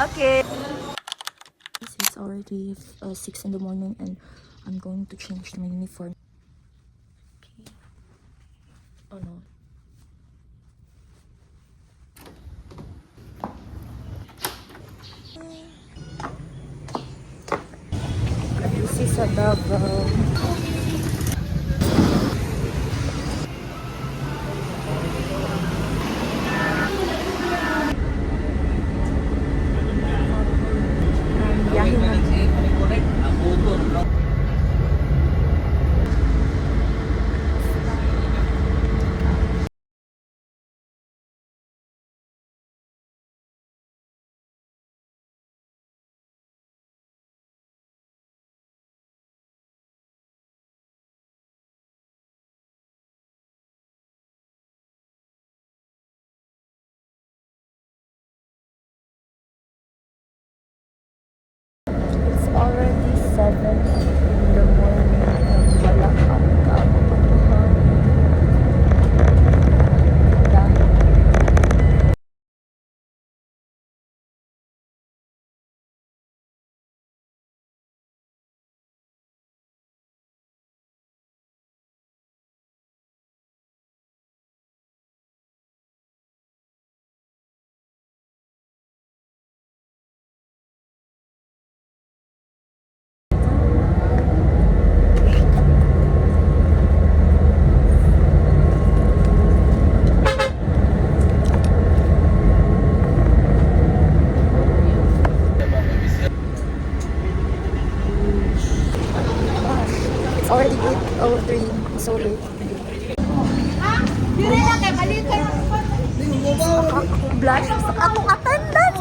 Okay. It's already 6 in the morning and I'm going to change my uniform. Okay. Oh no. This is a double. Biyahe na. It's already 7 in the morning and wala pang kapuhan. It's already 8:03. So late. Blush sa akong attendance.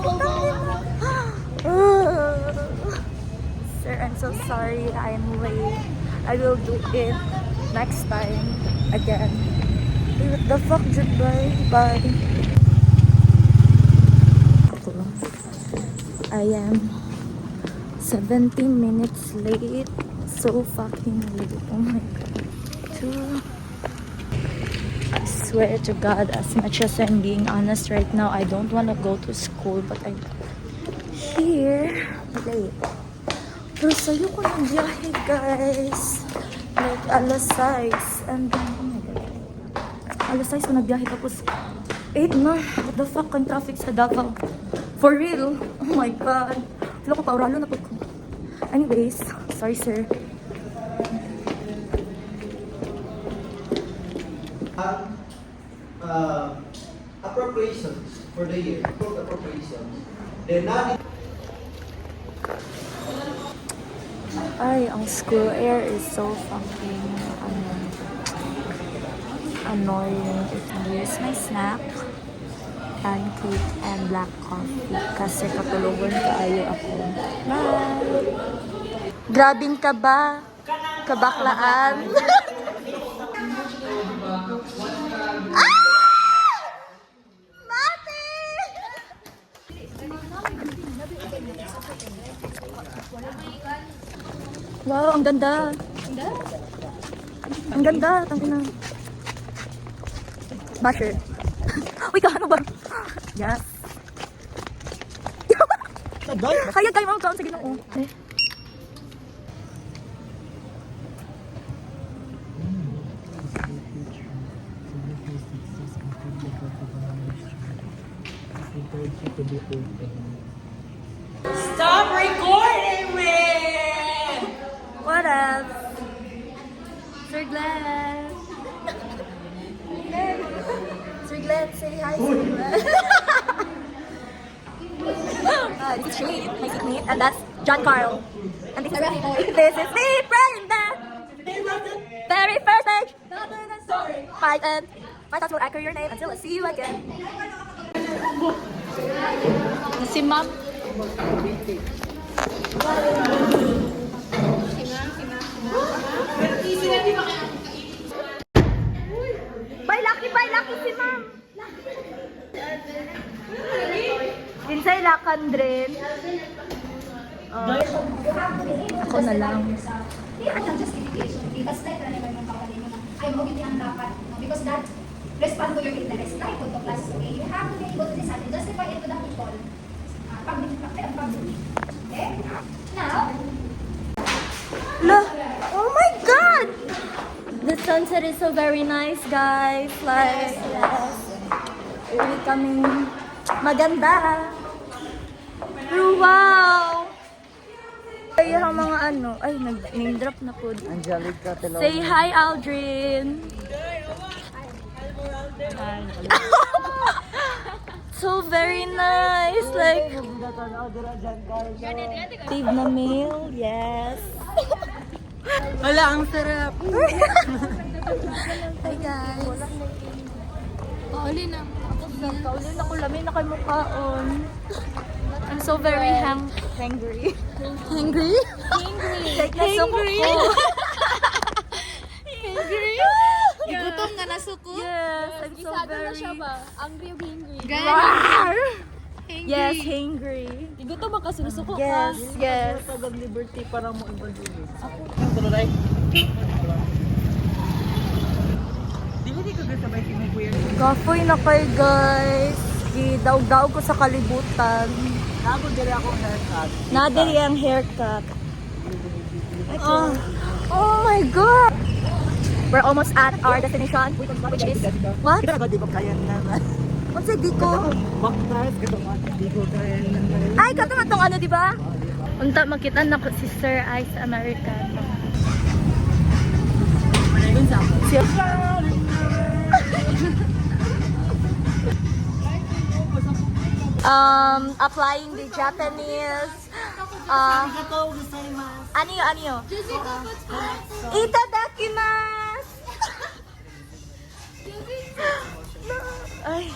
Sir, I'm so sorry. I'm late. I will do it next time again. What the fuck, goodbye. Bye. I am 17 minutes late. So fucking late. Oh my god. I swear to God, as much as I'm being honest right now, I don't want to go to school, but I'm here late. Pero sa'yo ko ng biyahe, guys. Like, alas 6. And then, oh my God. Alas 6 ko nagbiyahe, tapos 8 na. What the fuck, ang traffic sa Davao. For real. Oh my God. Sila ko pauralo na po ko. Anyways, sorry sir. Appropriations for the year, appropriations. They're not. Ay, ang school air is so fucking annoying. Here's my snack. Pancake and black coffee. Kasi katulugan kaayo ako. Bye! Grabing ka ba? Kabaklaan? Wow, ang ganda. Ang ganda. Tangina. Basher. Uy, ano ba? Yes. Kaya kayo mga kaon sa ginoo. Eh. Stop recording me! What up? Sir Glenn. Sir Glenn, say hi, Sir Glenn. This is Shane, my seatmate, and that's John Carl. And this is me, Brenda. Very first page. Fight and my thoughts will echo your name until I see you again. Si Ma'am. Bye, lucky si Ma'am. Kinsay lakan drin. Ako na lang. Because that respond to your interest. Like to class A, you have to be able to decide and justify it to the people. Pag Now, Look! Oh my God! The sunset is so very nice, guys. Like, yes. Really coming maganda. Pero wow! Ay, yung mga ano. Ay, nag-name drop na po. Angelica Telao. Say hi, Aldrin! So very nice. Like, Steve na meal. Yes. Wala, ang sarap. Hi, guys. Pauli na. Kaulin ako lamin na kay mukhaon. I'm so very hungry. Hungry? Hungry. Like, nasuko ko. Hungry? Gutom nga nasuko. Yes, I'm so very... Angry o hungry? Rawr! Yes, hungry. Gutom ang kasi nasuko Yes, yes. Pag liberty para mo evangelist. Ako. Ang tulay. Di ba di ka gasabay si mo kuya? Gafoy na kayo, guys. Gidaog-daog ko sa kalibutan. Nagod diri ako haircut. Nadiri ang haircut. Oh my God! We're almost at our destination, which is... What? Kita ka di ko kaya na. What's it, Diko? Baktas ka di ko kaya na. Ay, kato na tong ano, di ba? Unta, makita na ko si Sir Ice American. Si applying the Japanese. Ano yun? Itadakimasu! Ay.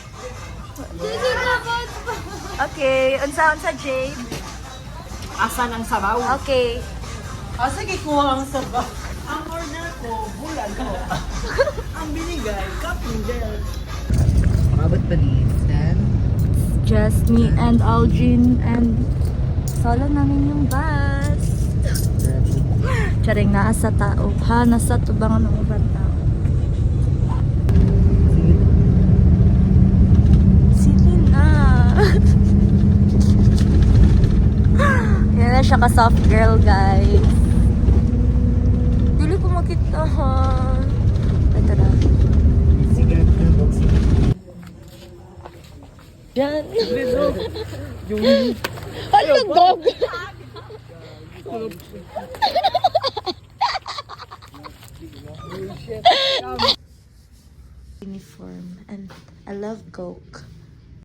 Okay, unsa Jade? Asan ang sabaw? Okay. Asa kuha ang sabaw? Ang order ko, bulan ko. Ang binigay, cup noodle. Mabot ba Dan? Just me and Aldrin and solo namin yung bus. Charing naa sa tao. Ha, nasa tubangan ng ubang tao. Sige na. Yan na siya ka-soft girl, guys. Dili ko makita, ha. Ito na. Yan. Ano, dog? Uniform. And I love Coke.